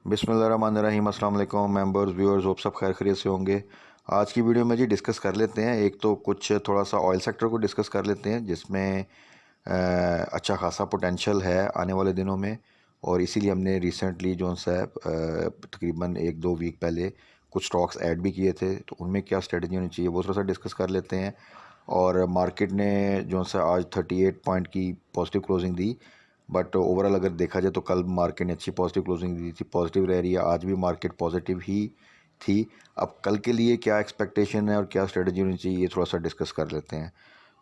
बिस्मिल्लाहिर्रहमानिर्रहीम। अस्सलाम वालेकुम मेंबर्स व्यूअर्स, होप सब खैर खैरियत से होंगे। आज की वीडियो में जी डिस्कस कर लेते हैं, एक तो कुछ थोड़ा सा ऑयल सेक्टर को डिस्कस कर लेते हैं जिसमें अच्छा खासा पोटेंशियल है आने वाले दिनों में। और इसीलिए हमने रिसेंटली जो सा है तकरीबन एक दो वीक पहले कुछ स्टॉक्स ऐड भी किए थे, तो उनमें क्या स्ट्रेटजी होनी चाहिए वो थोड़ा सा डिस्कस कर लेते हैं। और मार्केट ने जो सा आज 38 पॉइंट की positive closing the, but overall अगर देखा जाए तो कल मार्केट ने अच्छी पॉजिटिव क्लोजिंग दी थी, पॉजिटिव रह रही है, आज भी मार्केट पॉजिटिव ही थी। अब कल के लिए क्या एक्सपेक्टेशन है और क्या स्ट्रेटजी होनी चाहिए ये थोड़ा सा डिस्कस कर लेते हैं।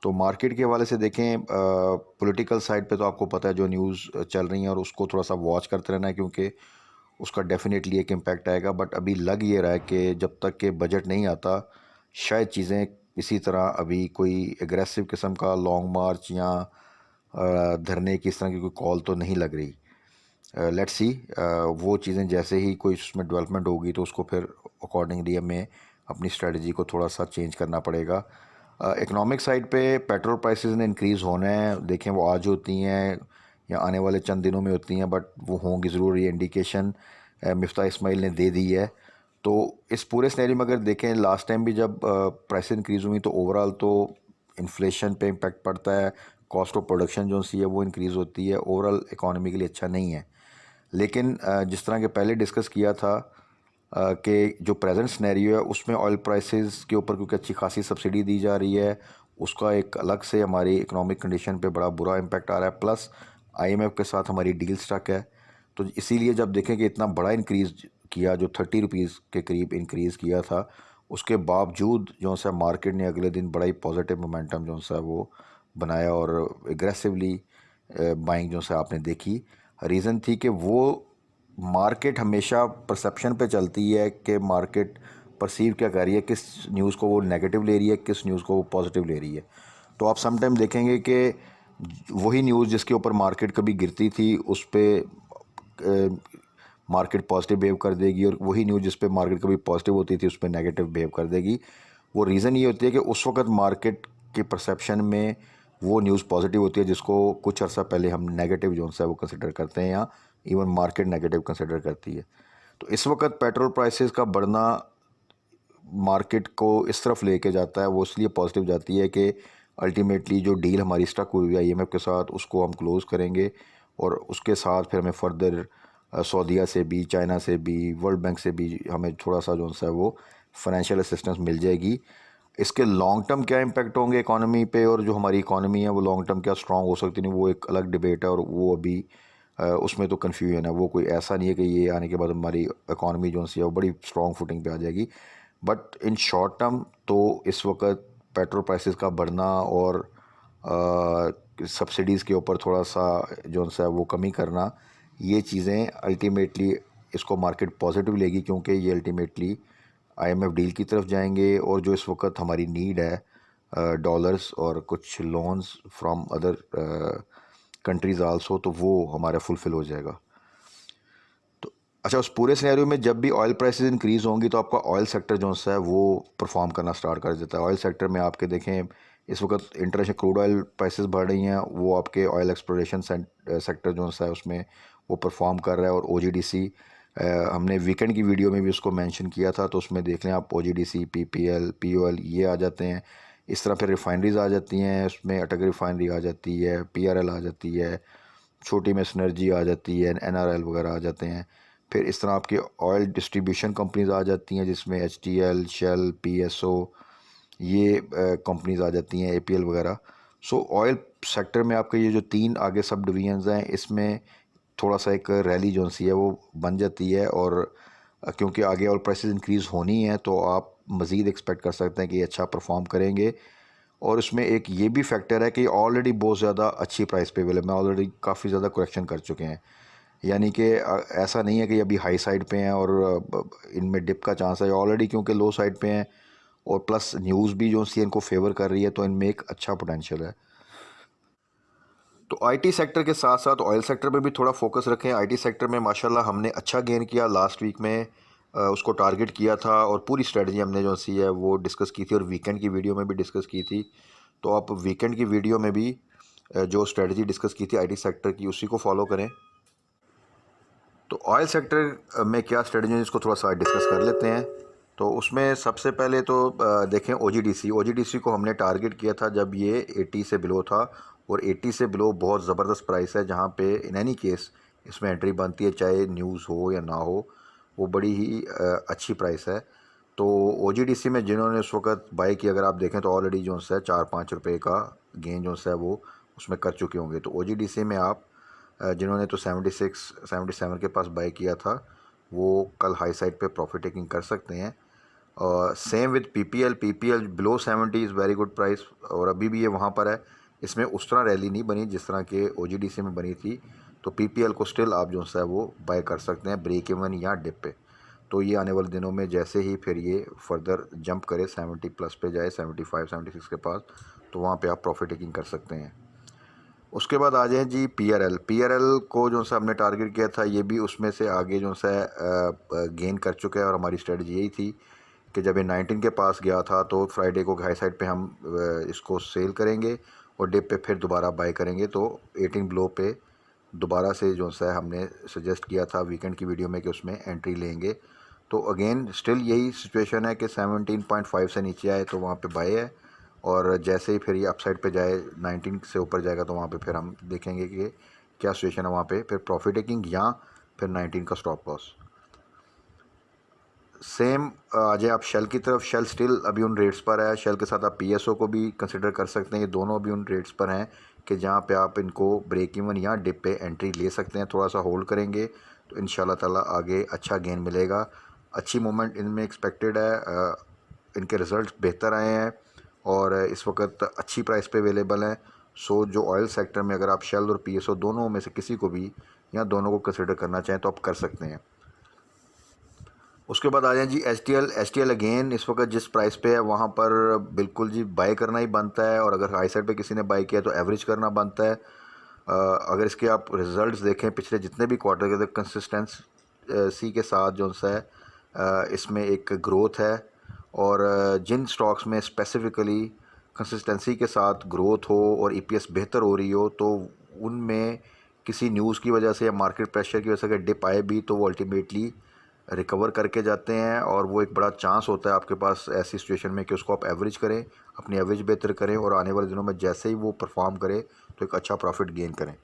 तो मार्केट के हवाले से देखें, पॉलिटिकल साइड पे तो आपको पता है जो न्यूज़ चल रही हैं और उसको थोड़ा सा वॉच करते रहना है, क्योंकि उसका डेफिनेटली एक इम्पैक्ट आएगा। बट अभी लग ये रहा है कि जब तक के बजट नहीं आता शायद चीज़ें इसी तरह अभी कोई एग्रेसिव किस्म का लॉन्ग मार्च या धरने की इस तरह की कोई कॉल तो नहीं लग रही। लेट्स सी, वो चीज़ें जैसे ही कोई उसमें डेवलपमेंट होगी तो उसको फिर अकॉर्डिंगली हमें अपनी स्ट्रेटजी को थोड़ा सा चेंज करना पड़ेगा। इकोनॉमिक साइड पे पेट्रोल प्राइसेस ने इंक्रीज़ होना है, देखें वो आज होती हैं या आने वाले चंद दिनों में होती हैं, बट वो होंगी ज़रूर, ये इंडिकेशन मिफ्ता इस्माइल ने दे दी है। तो इस पूरे सिनेरियो में अगर देखें, लास्ट टाइम भी जब प्राइस इंक्रीज़ हुई तो ओवरऑल तो इन्फ्लेशन पे इम्पेक्ट पड़ता है, कॉस्ट ऑफ प्रोडक्शन जो सी है वो इंक्रीज़ होती है, ओवरऑल इकॉनमी के लिए अच्छा नहीं है। लेकिन जिस तरह के पहले डिस्कस किया था कि जो प्रेजेंट सिनेरियो है उसमें ऑयल प्राइसेस के ऊपर क्योंकि अच्छी खासी सब्सिडी दी जा रही है, उसका एक अलग से हमारी इकोनॉमिक कंडीशन पे बड़ा बुरा इम्पैक्ट आ रहा है। प्लस आईएमएफ के साथ हमारी डील स्टक है। तो इसीलिए जब देखें कि इतना बड़ा इंक्रीज़ किया, जो 30 रुपीज़ के करीब इंक्रीज़ किया था, उसके बावजूद जो सा मार्केट ने अगले दिन बड़ा ही पॉजिटिव मोमेंटम जो सा वो बनाया और एग्रेसिवली बाइंग जो सा आपने देखी। रीज़न थी कि वो मार्केट हमेशा परसेप्शन पे चलती है कि मार्केट परसीव क्या कर रही है, किस न्यूज़ को वो नेगेटिव ले रही है, किस न्यूज़ को वो पॉजिटिव ले रही है। तो आप सम टाइम देखेंगे कि वही न्यूज़ जिसके ऊपर मार्केट कभी गिरती थी उस पर मार्केट पॉजिटिव बिहेव कर देगी, और वही न्यूज़ जिस पे मार्केट कभी पॉजिटिव होती थी उस पर नेगेटिव बिहेव कर देगी। वो रीज़न ये होती है कि उस वक्त मार्केट के परसेप्शन में वो न्यूज़ पॉजिटिव होती है जिसको कुछ अर्सा पहले हम नेगेटिव जो है वो कंसिडर करते हैं, या इवन मार्केट नेगेटिव कंसिडर करती है। तो इस वक्त पेट्रोल प्राइसेस का बढ़ना मार्केट को इस तरफ लेके जाता है, वो इसलिए पॉजिटिव जाती है कि अल्टीमेटली जो डील हमारी स्टक हुई है आईएमएफ के साथ उसको हम क्लोज़ करेंगे, और उसके साथ फिर हमें फर्दर सऊदीया से भी, चाइना से भी, वर्ल्ड बैंक से भी हमें थोड़ा सा जो है वो फाइनेंशियल असिस्टेंस मिल जाएगी। इसके लॉन्ग टर्म क्या इम्पेक्ट होंगे इकॉनमी पे, और जो हमारी इकॉनमी है वो लॉन्ग टर्म क्या स्ट्रांग हो सकती नहीं, वो एक अलग डिबेट है, और वो अभी उसमें तो कन्फ्यूजन है। वो कोई ऐसा नहीं है कि ये आने के बाद हमारी इकॉनमी जो सी है वो बड़ी स्ट्रॉन्ग फुटिंग पे आ जाएगी। बट इन शॉर्ट टर्म तो इस वक्त पेट्रोल प्राइसेस का बढ़ना और सब्सिडीज़ के ऊपर थोड़ा सा जो सा वो कमी करना, ये चीज़ें अल्टीमेटली इसको मार्केट पॉजिटिव लेगी, क्योंकि ये अल्टीमेटली आईएमएफ डील की तरफ जाएंगे, और जो इस वक्त हमारी नीड है डॉलर्स और कुछ loans from other countries also, तो वो हमारा फुलफ़िल हो जाएगा। तो अच्छा, उस पूरे सिनेरियो में जब भी ऑयल प्राइसेस इंक्रीज़ होंगी तो आपका ऑयल सेक्टर जो सा है वो परफॉर्म करना स्टार्ट कर देता है। ऑयल सेक्टर में आपके देखें इस वक्त इंटरनेशनल क्रूड ऑयल प्राइसेस बढ़ रही हैं, वो आपके ऑयल एक्सप्लोरेशन सेक्टर जो सा है उसमें वो परफॉर्म कर रहा है। और ओजीडीसी, हमने वीकेंड की वीडियो में भी उसको मेंशन किया था, तो उसमें देख लें आप, ओजीडीसी, पीपीएल, पीओएल ये आ जाते हैं। इस तरह फिर रिफाइनरीज आ जाती हैं, उसमें अटक रिफाइनरी आ जाती है, पीआरएल आ जाती है, छोटी में सिनर्जी आ जाती है, एनआरएल वगैरह आ जाते हैं। फिर इस तरह आपकी ऑयल डिस्ट्रीब्यूशन कंपनीज आ जाती हैं जिसमें एचटीएल, शेल, पीएसओ ये कंपनीज आ जाती हैं, एपीएल वगैरह। सो ऑयल सेक्टर में आपके ये जो तीन आगे सब डिवीजन्स हैं, इसमें थोड़ा सा एक रैली जो सी है वो बन जाती है। और क्योंकि आगे ऑयल प्राइसेस इंक्रीज़ होनी है तो आप मज़ीद एक्सपेक्ट कर सकते हैं कि ये अच्छा परफॉर्म करेंगे। और उसमें एक ये भी फैक्टर है कि ऑलरेडी बहुत ज़्यादा अच्छी प्राइस पे अवेलेबल है, ऑलरेडी काफ़ी ज़्यादा करेक्शन कर चुके हैं। यानी कि ऐसा नहीं है कि अभी हाई साइड पे हैं और इनमें डिप का चांस है, ऑलरेडी क्योंकि लो साइड पे हैं, और प्लस न्यूज़ भी जो सी इनको फेवर कर रही है, तो इनमें एक अच्छा पोटेंशियल है। तो आईटी सेक्टर के साथ साथ ऑयल सेक्टर पे भी थोड़ा फोकस रखें। आईटी सेक्टर में माशाल्लाह हमने अच्छा गेन किया लास्ट वीक में, उसको टारगेट किया था, और पूरी स्ट्रेटजी हमने जो सी है वो डिस्कस की थी, और वीकेंड की वीडियो में भी डिस्कस की थी। तो आप वीकेंड की वीडियो में भी जो स्ट्रेटजी डिस्कस की थी आईटी सेक्टर की, उसी को फॉलो करें। तो ऑयल सेक्टर में क्या स्ट्रेटजी है इसको थोड़ा सा डिस्कस कर लेते हैं। तो उसमें सबसे पहले तो देखें ओजीडीसी को हमने टारगेट किया था जब ये 80 से बिलो था, और 80 से बिलो बहुत ज़बरदस्त प्राइस है जहाँ पे इन एनी केस इसमें एंट्री बनती है, चाहे न्यूज़ हो या ना हो, वो बड़ी ही अच्छी प्राइस है। तो ओजीडीसी में जिन्होंने उस वक्त बाई की, अगर आप देखें तो ऑलरेडी जो है 4-5 रुपये का गेन जो है वो उसमें कर चुके होंगे। तो ओजीडीसी में आप जिन्होंने तो 76-77 के पास बाई किया था, वो कल हाई साइड पे प्रॉफिट टेकिंग कर सकते हैं। और same with PPL below 70 is very good price, और अभी भी ये वहाँ पर है। इसमें उस तरह रैली नहीं बनी जिस तरह के ओजीडीसी में बनी थी, तो पीपीएल को स्टिल आप जो है वो बाय कर सकते हैं ब्रेक इवन या डिप पे। तो ये आने वाले दिनों में जैसे ही फिर ये फर्दर जंप करे 70 प्लस पे जाए, 75-76 के पास, तो वहाँ पे आप प्रॉफिट टेकिंग कर सकते हैं। उसके बाद आ जाए जी पीआरएल को जो सा हमने टारगेट किया था, ये भी उसमें से आगे जो सा गेन कर चुका है, और हमारी स्ट्रेटजी यही थी कि जब ये 19 के पास गया था तो फ्राइडे को हाई साइड पे हम इसको सेल करेंगे और डिप पे फिर दोबारा बाय करेंगे। तो 18 ब्लो पे दोबारा से जो सा हमने सजेस्ट किया था वीकेंड की वीडियो में कि उसमें एंट्री लेंगे। तो अगेन स्टिल यही सिचुएशन है कि 17.5 से नीचे आए तो वहाँ पे बाय है, और जैसे ही फिर ये अपसाइड पे जाए 19 से ऊपर जाएगा तो वहाँ पे फिर हम देखेंगे कि क्या सिचुएशन है वहाँ पे, फिर प्रॉफिट टेकिंग या फिर 19 का स्टॉप लॉस। सेम आ जाए आप शेल की तरफ, शेल स्टिल अभी उन रेट्स पर है। शेल के साथ आप पीएसओ को भी कंसिडर कर सकते हैं, ये दोनों अभी उन रेट्स पर हैं कि जहाँ पे आप इनको ब्रेक इवन या डिप पे एंट्री ले सकते हैं। थोड़ा सा होल्ड करेंगे तो इंशाल्लाह ताला आगे अच्छा गेन मिलेगा, अच्छी मूवमेंट इनमें एक्सपेक्टेड है। इनके रिज़ल्ट बेहतर आए हैं और इस वक्त अच्छी प्राइस पे अवेलेबल हैं। सो जो ऑयल सेक्टर में अगर आप शेल और पीएसओ दोनों में से किसी को भी या दोनों को कंसिडर करना चाहें तो आप कर सकते हैं। उसके बाद आ जाए जी एच टी एल अगेन इस वक्त जिस प्राइस पे है वहाँ पर बिल्कुल जी बाय करना ही बनता है, और अगर हाई साइड पे किसी ने बाय किया तो एवरेज करना बनता है। अगर इसके आप रिज़ल्ट्स देखें पिछले जितने भी क्वार्टर के, तो कंसिस्टेंसी के साथ जो है इसमें एक ग्रोथ है, और जिन स्टॉक्स में स्पेसिफ़िकली कंसिस्टेंसी के साथ ग्रोथ हो और ईपीएस बेहतर हो रही हो, तो उनमें किसी न्यूज़ की वजह से या मार्केट प्रेशर की वजह से अगर डिप आए भी तो वो अल्टीमेटली रिकवर करके जाते हैं, और वो एक बड़ा चांस होता है आपके पास ऐसी सिचुएशन में कि उसको आप एवरेज करें, अपनी एवरेज बेहतर करें, और आने वाले दिनों में जैसे ही वो परफॉर्म करे तो एक अच्छा प्रॉफिट गेन करें।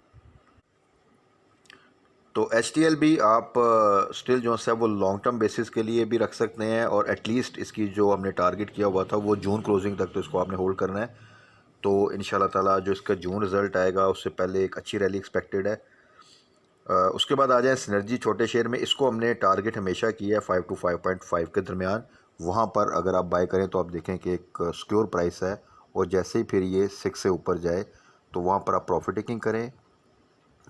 तो एच भी आप स्टिल जो है वो लॉन्ग टर्म बेसिस के लिए भी रख सकते हैं, और एटलीस्ट इसकी जो हमने टारगेट किया हुआ था वो जून क्लोजिंग तक, तो इसको आपने होल्ड करना है। तो इंशाल्लाह ताला जो इसका जून रिज़ल्ट आएगा उससे पहले एक अच्छी रैली एक्सपेक्टेड है। उसके बाद आ जाए सिनर्जी छोटे शेयर में, इसको हमने टारगेट हमेशा किया है 5 to 5.5 के दरमियान। वहाँ पर अगर आप बाय करें तो आप देखें कि एक सिक्योर प्राइस है, और जैसे ही फिर ये 6 से ऊपर जाए तो वहाँ पर आप प्रॉफिट टेकिंग करें।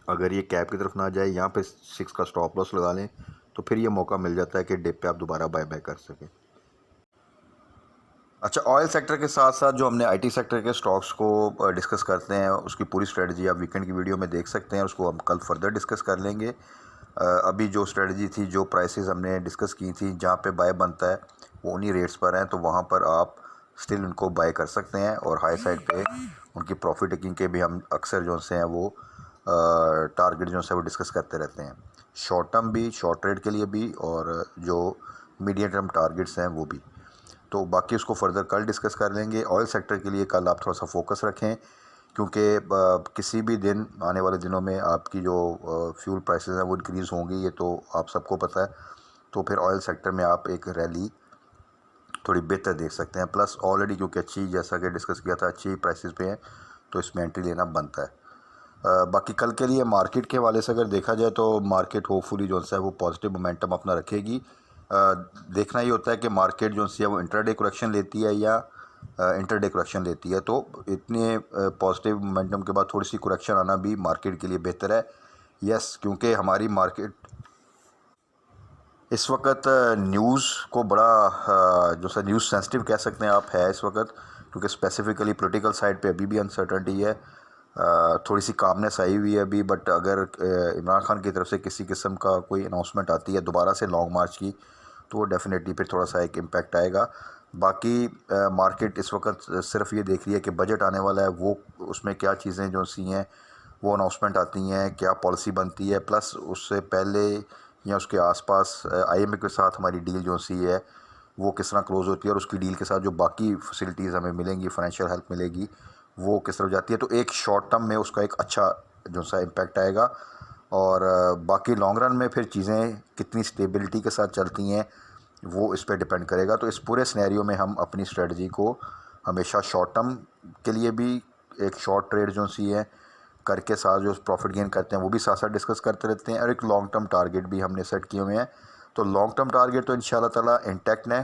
अगर ये कैप की तरफ ना जाए, यहाँ पे 6 का स्टॉप लॉस लगा लें, तो फिर ये मौका मिल जाता है कि डिप पे आप दोबारा बाय कर सकें। अच्छा, ऑयल सेक्टर के साथ साथ जो हमने आईटी सेक्टर के स्टॉक्स को डिस्कस करते हैं, उसकी पूरी स्ट्रेटजी आप वीकेंड की वीडियो में देख सकते हैं, उसको हम कल फर्दर डिस्कस कर लेंगे। अभी जो स्ट्रेटजी थी, जो प्राइसेस हमने डिस्कस की थी, जहाँ पे बाय बनता है वो उन्हीं रेट्स पर हैं, तो वहाँ पर आप स्टिल उनको बाय कर सकते हैं, और हाई साइड पे उनकी प्रॉफिट टेकिंग के भी हम अक्सर जो से हैं वो टारगेट जो है वो डिस्कस करते रहते हैं, शॉर्ट टर्म भी, शॉर्ट ट्रेड के लिए भी, और जो मीडियम टर्म टारगेट्स हैं वो भी। तो बाकी उसको फर्दर कल डिस्कस कर लेंगे। ऑयल सेक्टर के लिए कल आप थोड़ा सा फोकस रखें, क्योंकि किसी भी दिन आने वाले दिनों में आपकी जो फ्यूल प्राइसेस हैं वो इंक्रीज़ होंगी, ये तो आप सबको पता है। तो फिर ऑयल सेक्टर में आप एक रैली थोड़ी बेहतर देख सकते हैं। प्लस ऑलरेडी क्योंकि अच्छी, जैसा कि डिस्कस किया था, अच्छी प्राइसेस पे हैं, तो इसमें एंट्री लेना बनता है। बाकी कल के लिए मार्केट के हवाले से अगर देखा जाए तो मार्केट होपफुली जो है वो पॉजिटिव मोमेंटम अपना रखेगी। देखना ही होता है कि मार्केट जो है वो इंट्राडे करेक्शन लेती है या इंटरडे करेक्शन लेती है। तो इतने पॉजिटिव मोमेंटम के बाद थोड़ी सी करेक्शन आना भी मार्केट के लिए बेहतर है। यस, क्योंकि हमारी मार्केट इस वक्त न्यूज़ को बड़ा जो सा न्यूज़ सेंसिटिव कह सकते हैं आप है इस वक्त, क्योंकि स्पेसिफिकली पॉलिटिकल साइड पे अभी भी अनसर्टनिटी है। थोड़ी सी कामनेस आई हुई है अभी, बट अगर इमरान खान की तरफ से किसी किस्म का कोई अनाउंसमेंट आती है दोबारा से लॉन्ग मार्च की, तो वो डेफिनेटली फिर थोड़ा सा एक इम्पैक्ट आएगा। बाकी मार्केट इस वक्त सिर्फ ये देख रही है कि बजट आने वाला है, वो उसमें क्या चीज़ें जो सी हैं वो अनाउंसमेंट आती हैं, क्या पॉलिसी बनती है, प्लस उससे पहले या उसके आसपास IMF के साथ हमारी डील जो सी है वो किस तरह क्लोज़ होती है और उसकी डील के साथ जो बाकी फैसिलिटीज़ हमें मिलेंगी, फाइनेंशियल हेल्प मिलेगी, वो किस तरफ जाती है। तो एक शॉर्ट टर्म में उसका एक अच्छा जो सा इम्पैक्ट आएगा और बाकी लॉन्ग रन में फिर चीज़ें कितनी स्टेबिलिटी के साथ चलती हैं वो इस पे डिपेंड करेगा। तो इस पूरे सिनेरियो में हम अपनी स्ट्रेटजी को हमेशा शॉर्ट टर्म के लिए भी एक शॉर्ट ट्रेड जो सी है करके साथ जो प्रॉफिट गेन करते हैं वो भी साथ साथ डिस्कस करते रहते हैं और एक लॉन्ग टर्म टारगेट भी हमने सेट किए हुए हैं। तो लॉन्ग टर्म टारगेट तो इंशाल्लाह ताला इंटैक्ट है,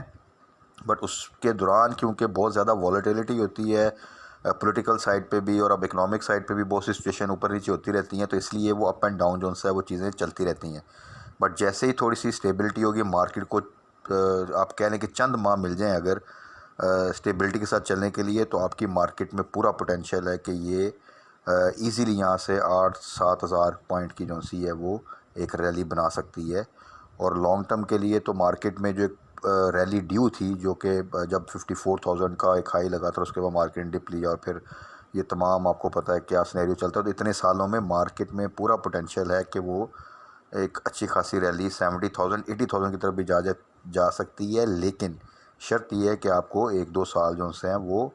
बट उसके दौरान क्योंकि बहुत ज़्यादा वॉलेटिलिटी होती है पॉलिटिकल साइड पे भी और अब इकोनॉमिक साइड पे भी बहुत सी सिचुएशन ऊपर नीचे होती रहती हैं, तो इसलिए वो अप एंड डाउन जो है वो चीज़ें चलती रहती हैं। बट जैसे ही थोड़ी सी स्टेबिलिटी होगी मार्केट को आप कह लें कि चंद माह मिल जाएं अगर स्टेबिलिटी के साथ चलने के लिए, तो आपकी मार्केट में पूरा पोटेंशियल है कि ये ईज़िली यहाँ से 8-7 हज़ार पॉइंट की जो सी है वो एक रैली बना सकती है। और लॉन्ग टर्म के लिए तो मार्केट में जो एक रैली ड्यू थी जो कि जब 54,000 का एक हाई लगा था उसके बाद मार्केट ने डिप लिया और फिर ये तमाम आपको पता है क्या सिनेरियो चलता है। तो इतने सालों में मार्केट में पूरा पोटेंशियल है कि वो एक अच्छी खासी रैली 70,000 80,000 की तरफ भी जा सकती है, लेकिन शर्त ये है कि आपको 1-2 साल जो से हैं वो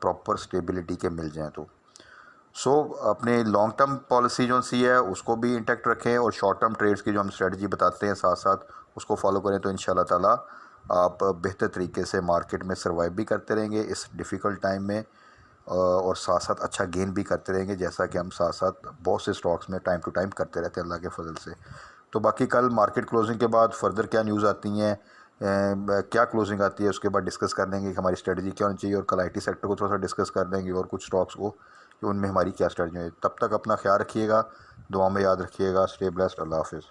प्रॉपर स्टेबिलिटी के मिल जाएँ। तो अपने लॉन्ग टर्म पॉलिसी जो सी है उसको भी इंटैक्ट रखें और शॉर्ट टर्म ट्रेड्स की जो हम स्ट्रेटजी बताते हैं साथ साथ उसको फॉलो करें, तो इंशाल्लाह ताला आप बेहतर तरीके से मार्केट में सर्वाइव भी करते रहेंगे इस डिफ़िकल्ट टाइम में और साथ साथ अच्छा गेन भी करते रहेंगे, जैसा कि हम साथ साथ बहुत से स्टॉक्स में टाइम टू टाइम करते रहते हैं अल्लाह के फजल से। तो बाकी कल मार्केट क्लोजिंग के बाद फर्दर क्या न्यूज़ आती हैं, क्या क्लोजिंग आती है, उसके बाद डिस्कस कर देंगे कि हमारी स्ट्रेटजी क्या होनी चाहिए और कल IT सेक्टर को थोड़ा सा डिस्कस कर देंगे और कुछ स्टॉक्स को कि उनमें हमारी क्या स्ट्रेटजी है। तब तक अपना ख्याल रखिएगा, दुआ में याद रखिएगा। Stay blessed. अल्लाह हाफ़िज़।